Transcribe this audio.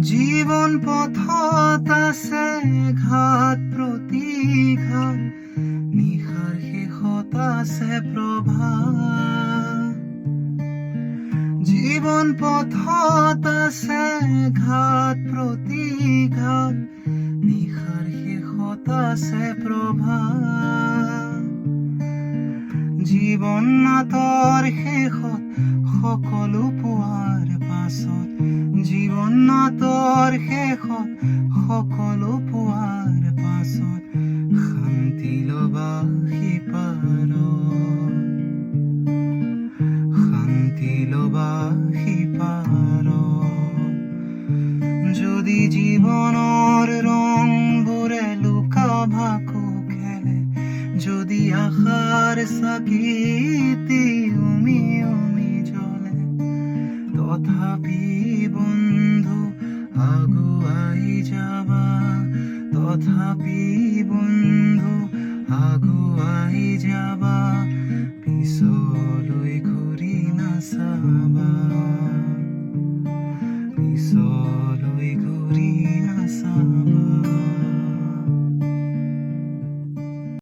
জীৱন পথত আছে ঘাট প্ৰতিঘাট, নিশাৰ শেষত আছে প্ৰভাত। জীৱন পথত আছে ঘাট প্ৰতিঘাট, নিশাৰ শেষত আছে প্ৰভাত। জীৱন নাটৰ শেষত সকলো পোৱাৰ পাছত, জীৱন নাটৰ শেষত সকলো পোৱাৰ পাছত, শান্তি লবা সিপাৰত, শান্তি লবা সিপাৰত। যদি জীৱনৰ ৰংবোৰে লুকা ভাকু খেলে, যদি আশাৰ চাকিতি উমি উমি জ্বলে, তথাপি বন্ধু আগুৱাই যাবা, তথাপি বন্ধু আগুৱাই যাবা, পিছলৈ ঘূৰি নাচাবা।